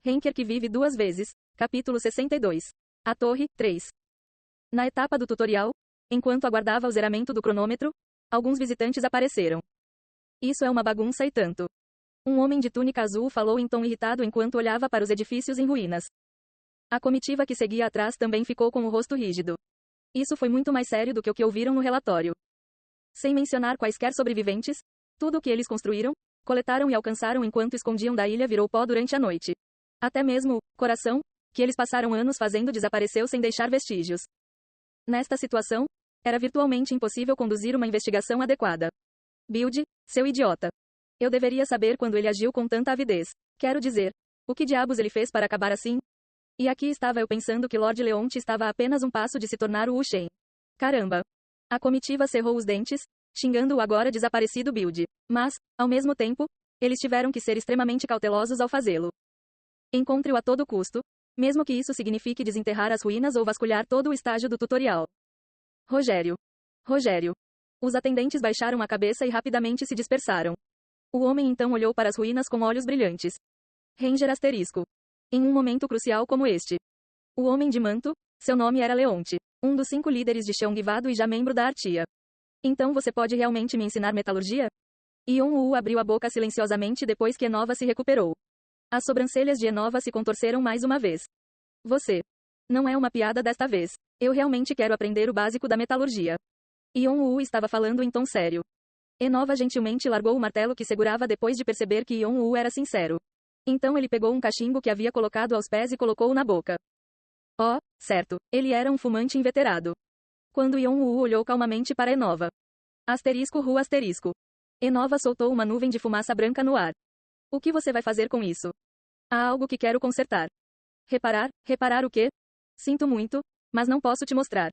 Henker que vive duas vezes. Capítulo 62. A Torre, 3. Na etapa do tutorial, enquanto aguardava o zeramento do cronômetro, alguns visitantes apareceram. Isso é uma bagunça e tanto. Um homem de túnica azul falou em tom irritado enquanto olhava para os edifícios em ruínas. A comitiva que seguia atrás também ficou com o rosto rígido. Isso foi muito mais sério do que o que ouviram no relatório. Sem mencionar quaisquer sobreviventes, tudo o que eles construíram, coletaram e alcançaram enquanto escondiam da ilha virou pó durante a noite. Até mesmo o coração, que eles passaram anos fazendo, desapareceu sem deixar vestígios. Nesta situação, era virtualmente impossível conduzir uma investigação adequada. Build, seu idiota. Eu deveria saber quando ele agiu com tanta avidez. Quero dizer, o que diabos ele fez para acabar assim? E aqui estava eu pensando que Lord Leonte estava a apenas um passo de se tornar o Wu Shen. Caramba! A comitiva cerrou os dentes, xingando o agora desaparecido Build. Mas, ao mesmo tempo, eles tiveram que ser extremamente cautelosos ao fazê-lo. Encontre-o a todo custo, mesmo que isso signifique desenterrar as ruínas ou vasculhar todo o estágio do tutorial. Rogério. Rogério. Os atendentes baixaram a cabeça e rapidamente se dispersaram. O homem então olhou para as ruínas com olhos brilhantes. Ranger asterisco. Em um momento crucial como este. O homem de manto, seu nome era Leonte, um dos 5 líderes de Cheongvado e já membro da Artia. Então você pode realmente me ensinar metalurgia? Yon-Woo abriu a boca silenciosamente depois que Enova se recuperou. As sobrancelhas de Enova se contorceram mais uma vez. Você. Não é uma piada desta vez. Eu realmente quero aprender o básico da metalurgia. Yon-Woo estava falando em tom sério. Enova gentilmente largou o martelo que segurava depois de perceber que Yon-Woo era sincero. Então ele pegou um cachimbo que havia colocado aos pés e colocou-o na boca. Oh, certo, ele era um fumante inveterado. Quando Yon-Woo olhou calmamente para Enova. Asterisco Ru asterisco. Enova soltou uma nuvem de fumaça branca no ar. O que você vai fazer com isso? Há algo que quero consertar. Reparar? Reparar o quê? Sinto muito, mas não posso te mostrar.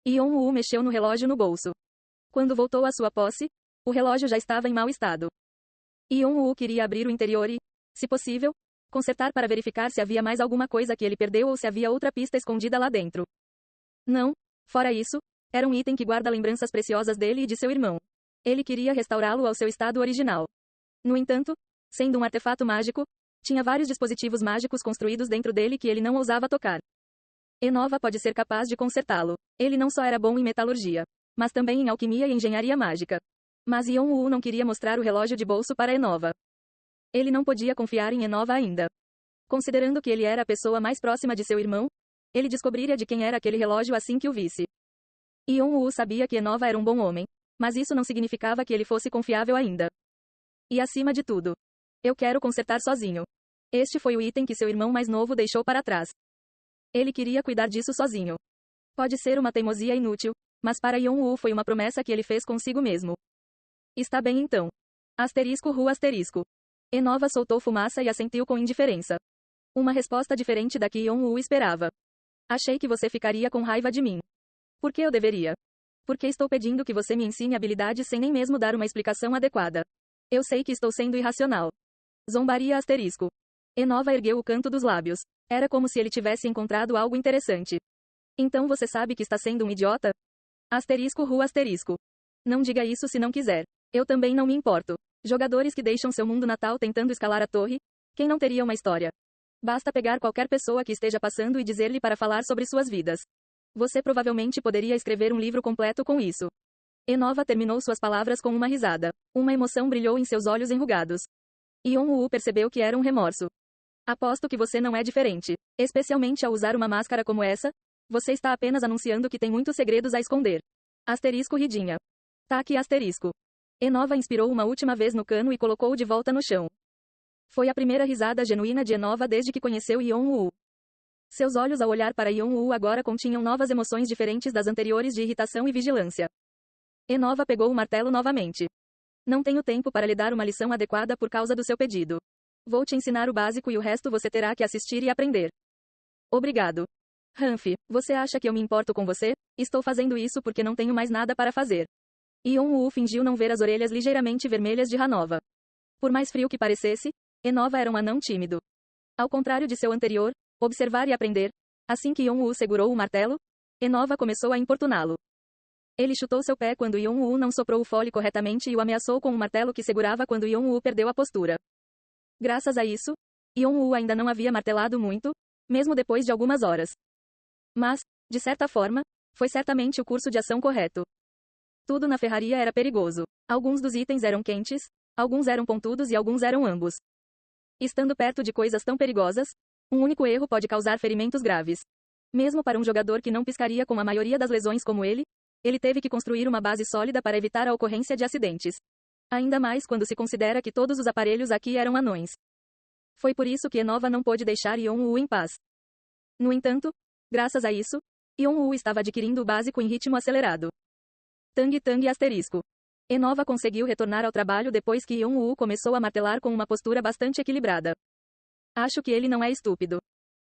Yon-Woo mexeu no relógio no bolso. Quando voltou à sua posse, o relógio já estava em mau estado. Yon-Woo queria abrir o interior e, se possível, consertar para verificar se havia mais alguma coisa que ele perdeu ou se havia outra pista escondida lá dentro. Não, fora isso, era um item que guarda lembranças preciosas dele e de seu irmão. Ele queria restaurá-lo ao seu estado original. No entanto, sendo um artefato mágico, tinha vários dispositivos mágicos construídos dentro dele que ele não ousava tocar. Enova pode ser capaz de consertá-lo. Ele não só era bom em metalurgia, mas também em alquimia e engenharia mágica. Mas Yon-Woo não queria mostrar o relógio de bolso para Enova. Ele não podia confiar em Enova ainda. Considerando que ele era a pessoa mais próxima de seu irmão, ele descobriria de quem era aquele relógio assim que o visse. Yon-Woo sabia que Enova era um bom homem, mas isso não significava que ele fosse confiável ainda. E acima de tudo, eu quero consertar sozinho. Este foi o item que seu irmão mais novo deixou para trás. Ele queria cuidar disso sozinho. Pode ser uma teimosia inútil, mas para Yon-Woo foi uma promessa que ele fez consigo mesmo. Está bem então. Asterisco Ru asterisco. Enova soltou fumaça e assentiu com indiferença. Uma resposta diferente da que Yon-Woo esperava. Achei que você ficaria com raiva de mim. Por que eu deveria? Porque estou pedindo que você me ensine habilidades sem nem mesmo dar uma explicação adequada. Eu sei que estou sendo irracional. Zombaria asterisco. Enova ergueu o canto dos lábios. Era como se ele tivesse encontrado algo interessante. Então você sabe que está sendo um idiota? Asterisco Ru asterisco. Não diga isso se não quiser. Eu também não me importo. Jogadores que deixam seu mundo natal tentando escalar a torre? Quem não teria uma história? Basta pegar qualquer pessoa que esteja passando e dizer-lhe para falar sobre suas vidas. Você provavelmente poderia escrever um livro completo com isso. Enova terminou suas palavras com uma risada. Uma emoção brilhou em seus olhos enrugados. Yon-Woo percebeu que era um remorso. Aposto que você não é diferente. Especialmente ao usar uma máscara como essa, você está apenas anunciando que tem muitos segredos a esconder. Asterisco ridinha. Tá aqui asterisco. Enova inspirou uma última vez no cano e colocou-o de volta no chão. Foi a primeira risada genuína de Enova desde que conheceu Yon-Woo. Seus olhos ao olhar para Yon-Woo agora continham novas emoções diferentes das anteriores de irritação e vigilância. Enova pegou o martelo novamente. Não tenho tempo para lhe dar uma lição adequada por causa do seu pedido. Vou te ensinar o básico e o resto você terá que assistir e aprender. Obrigado. Hanfi, você acha que eu me importo com você? Estou fazendo isso porque não tenho mais nada para fazer. Yon-Woo fingiu não ver as orelhas ligeiramente vermelhas de Hanova. Por mais frio que parecesse, Enova era um anão tímido. Ao contrário de seu anterior, observar e aprender, assim que Yon-Woo segurou o martelo, Enova começou a importuná-lo. Ele chutou seu pé quando Yon-Woo não soprou o fole corretamente e o ameaçou com o martelo que segurava quando Yon-Woo perdeu a postura. Graças a isso, Yon-woo ainda não havia martelado muito, mesmo depois de algumas horas. Mas, de certa forma, foi certamente o curso de ação correto. Tudo na ferraria era perigoso. Alguns dos itens eram quentes, alguns eram pontudos e alguns eram ambos. Estando perto de coisas tão perigosas, um único erro pode causar ferimentos graves. Mesmo para um jogador que não piscaria com a maioria das lesões como ele teve que construir uma base sólida para evitar a ocorrência de acidentes. Ainda mais quando se considera que todos os aparelhos aqui eram anões. Foi por isso que Enova não pôde deixar Yon-woo em paz. No entanto, graças a isso, Yon-woo estava adquirindo o básico em ritmo acelerado. Tang Tang asterisco. Enova conseguiu retornar ao trabalho depois que Yon-woo começou a martelar com uma postura bastante equilibrada. Acho que ele não é estúpido.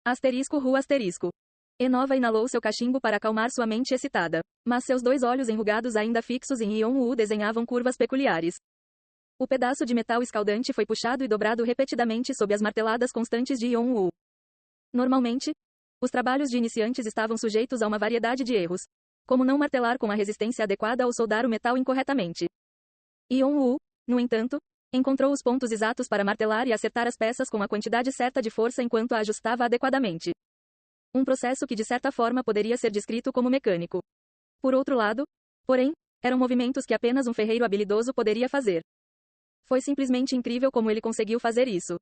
Asterisco Ru asterisco. Enova inalou seu cachimbo para acalmar sua mente excitada, mas seus 2 olhos enrugados ainda fixos em Yon-woo desenhavam curvas peculiares. O pedaço de metal escaldante foi puxado e dobrado repetidamente sob as marteladas constantes de Yon-woo. Normalmente, os trabalhos de iniciantes estavam sujeitos a uma variedade de erros, como não martelar com a resistência adequada ou soldar o metal incorretamente. Yon-woo, no entanto, encontrou os pontos exatos para martelar e acertar as peças com a quantidade certa de força enquanto a ajustava adequadamente. Um processo que de certa forma poderia ser descrito como mecânico. Por outro lado, porém, eram movimentos que apenas um ferreiro habilidoso poderia fazer. Foi simplesmente incrível como ele conseguiu fazer isso.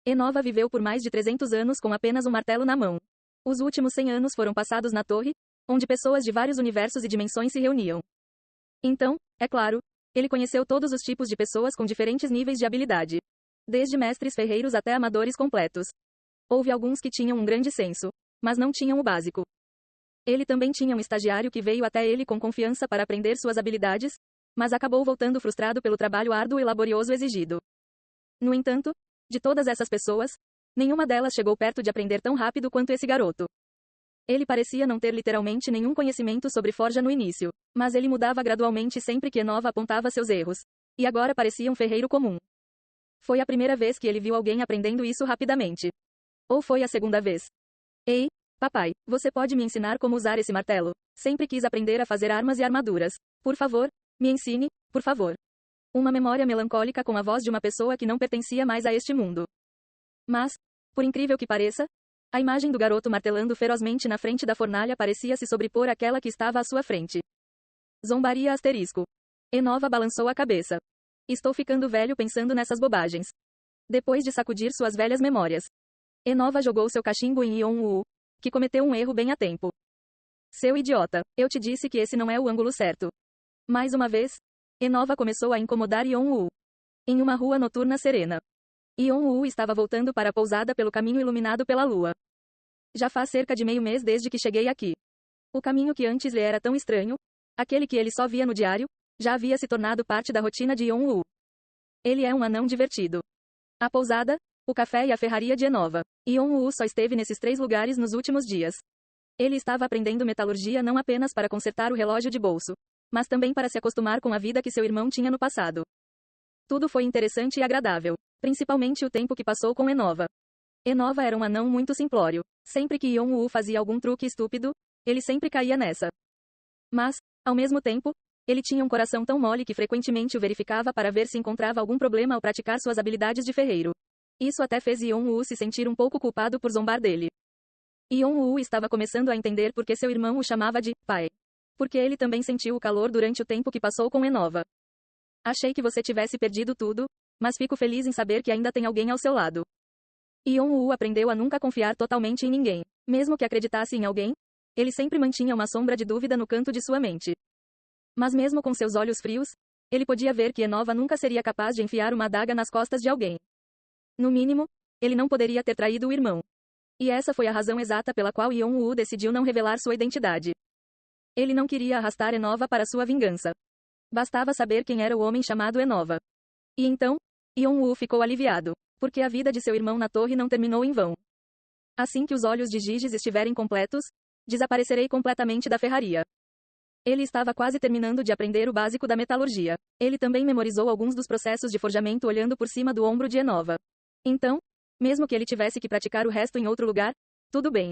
Enova viveu por mais de 300 anos com apenas um martelo na mão. Os últimos 100 anos foram passados na torre, onde pessoas de vários universos e dimensões se reuniam. Então, é claro, ele conheceu todos os tipos de pessoas com diferentes níveis de habilidade. Desde mestres ferreiros até amadores completos. Houve alguns que tinham um grande senso, mas não tinham o básico. Ele também tinha um estagiário que veio até ele com confiança para aprender suas habilidades, mas acabou voltando frustrado pelo trabalho árduo e laborioso exigido. No entanto, de todas essas pessoas, nenhuma delas chegou perto de aprender tão rápido quanto esse garoto. Ele parecia não ter literalmente nenhum conhecimento sobre forja no início, mas ele mudava gradualmente sempre que Enova apontava seus erros, e agora parecia um ferreiro comum. Foi a primeira vez que ele viu alguém aprendendo isso rapidamente. Ou foi a segunda vez? Ei, papai, você pode me ensinar como usar esse martelo? Sempre quis aprender a fazer armas e armaduras. Por favor, me ensine, por favor. Uma memória melancólica com a voz de uma pessoa que não pertencia mais a este mundo. Mas, por incrível que pareça, a imagem do garoto martelando ferozmente na frente da fornalha parecia se sobrepor àquela que estava à sua frente. Zombaria asterisco. Enova balançou a cabeça. Estou ficando velho pensando nessas bobagens. Depois de sacudir suas velhas memórias, Enova jogou seu cachimbo em Yon-woo, que cometeu um erro bem a tempo. Seu idiota, eu te disse que esse não é o ângulo certo. Mais uma vez, Enova começou a incomodar Yon-woo. Em uma rua noturna serena. Yon-woo estava voltando para a pousada pelo caminho iluminado pela lua. Já faz cerca de meio mês desde que cheguei aqui. O caminho que antes lhe era tão estranho, aquele que ele só via no diário, já havia se tornado parte da rotina de Yon-woo. Ele é um anão divertido. A pousada, o café e a ferraria de Enova. Yon-woo só esteve nesses 3 lugares nos últimos dias. Ele estava aprendendo metalurgia não apenas para consertar o relógio de bolso, mas também para se acostumar com a vida que seu irmão tinha no passado. Tudo foi interessante e agradável, principalmente o tempo que passou com Enova. Enova era um anão muito simplório. Sempre que Yon-woo fazia algum truque estúpido, ele sempre caía nessa. Mas, ao mesmo tempo, ele tinha um coração tão mole que frequentemente o verificava para ver se encontrava algum problema ao praticar suas habilidades de ferreiro. Isso até fez Yon-woo se sentir um pouco culpado por zombar dele. Yon-woo estava começando a entender por que seu irmão o chamava de pai. Porque ele também sentiu o calor durante o tempo que passou com Enova. Achei que você tivesse perdido tudo, mas fico feliz em saber que ainda tem alguém ao seu lado. Yon-woo aprendeu a nunca confiar totalmente em ninguém. Mesmo que acreditasse em alguém, ele sempre mantinha uma sombra de dúvida no canto de sua mente. Mas mesmo com seus olhos frios, ele podia ver que Enova nunca seria capaz de enfiar uma adaga nas costas de alguém. No mínimo, ele não poderia ter traído o irmão. E essa foi a razão exata pela qual Yon-woo decidiu não revelar sua identidade. Ele não queria arrastar Enova para sua vingança. Bastava saber quem era o homem chamado Enova. E então, Yon-woo ficou aliviado, porque a vida de seu irmão na torre não terminou em vão. Assim que os olhos de Giges estiverem completos, desaparecerei completamente da ferraria. Ele estava quase terminando de aprender o básico da metalurgia. Ele também memorizou alguns dos processos de forjamento olhando por cima do ombro de Enova. Então, mesmo que ele tivesse que praticar o resto em outro lugar, tudo bem.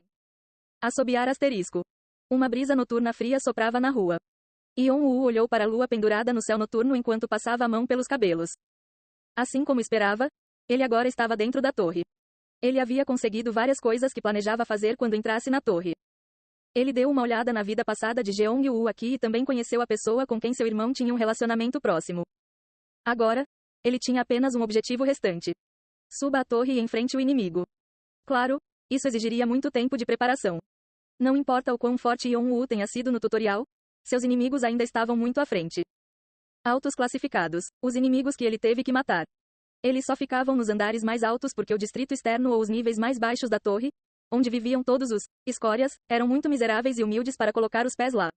Assobiar asterisco. Uma brisa noturna fria soprava na rua. Yon-woo olhou para a lua pendurada no céu noturno enquanto passava a mão pelos cabelos. Assim como esperava, ele agora estava dentro da torre. Ele havia conseguido várias coisas que planejava fazer quando entrasse na torre. Ele deu uma olhada na vida passada de Jeong-woo aqui e também conheceu a pessoa com quem seu irmão tinha um relacionamento próximo. Agora, ele tinha apenas um objetivo restante. Suba a torre e enfrente o inimigo. Claro, isso exigiria muito tempo de preparação. Não importa o quão forte Yeon-woo tenha sido no tutorial, seus inimigos ainda estavam muito à frente. Altos classificados, os inimigos que ele teve que matar. Eles só ficavam nos andares mais altos porque o distrito externo ou os níveis mais baixos da torre, onde viviam todos os escórias, eram muito miseráveis e humildes para colocar os pés lá.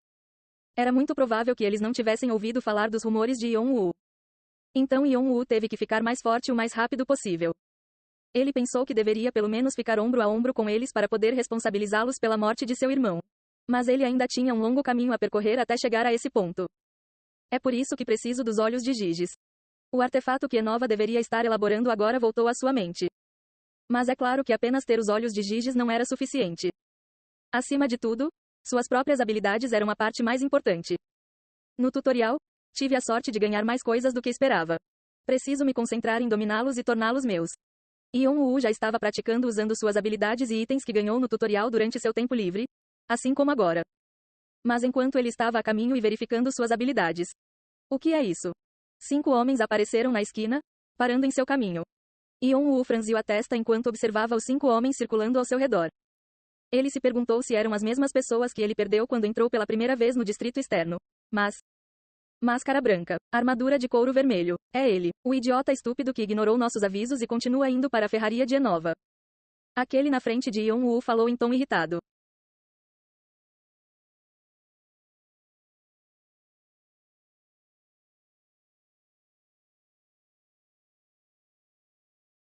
Era muito provável que eles não tivessem ouvido falar dos rumores de Yeon-woo. Então Yeon-woo teve que ficar mais forte o mais rápido possível. Ele pensou que deveria pelo menos ficar ombro a ombro com eles para poder responsabilizá-los pela morte de seu irmão. Mas ele ainda tinha um longo caminho a percorrer até chegar a esse ponto. É por isso que preciso dos olhos de Giges. O artefato que Enova deveria estar elaborando agora voltou à sua mente. Mas é claro que apenas ter os olhos de Giges não era suficiente. Acima de tudo, suas próprias habilidades eram a parte mais importante. No tutorial, tive a sorte de ganhar mais coisas do que esperava. Preciso me concentrar em dominá-los e torná-los meus. Yeon-woo já estava praticando usando suas habilidades e itens que ganhou no tutorial durante seu tempo livre, assim como agora. Mas enquanto ele estava a caminho e verificando suas habilidades. O que é isso? 5 homens apareceram na esquina, parando em seu caminho. Yeon-woo franziu a testa enquanto observava os 5 homens circulando ao seu redor. Ele se perguntou se eram as mesmas pessoas que ele perdeu quando entrou pela primeira vez no distrito externo. Mas... Máscara branca, armadura de couro vermelho. É ele, o idiota estúpido que ignorou nossos avisos e continua indo para a ferraria de Enova. Aquele na frente de Yeon-woo falou em tom irritado.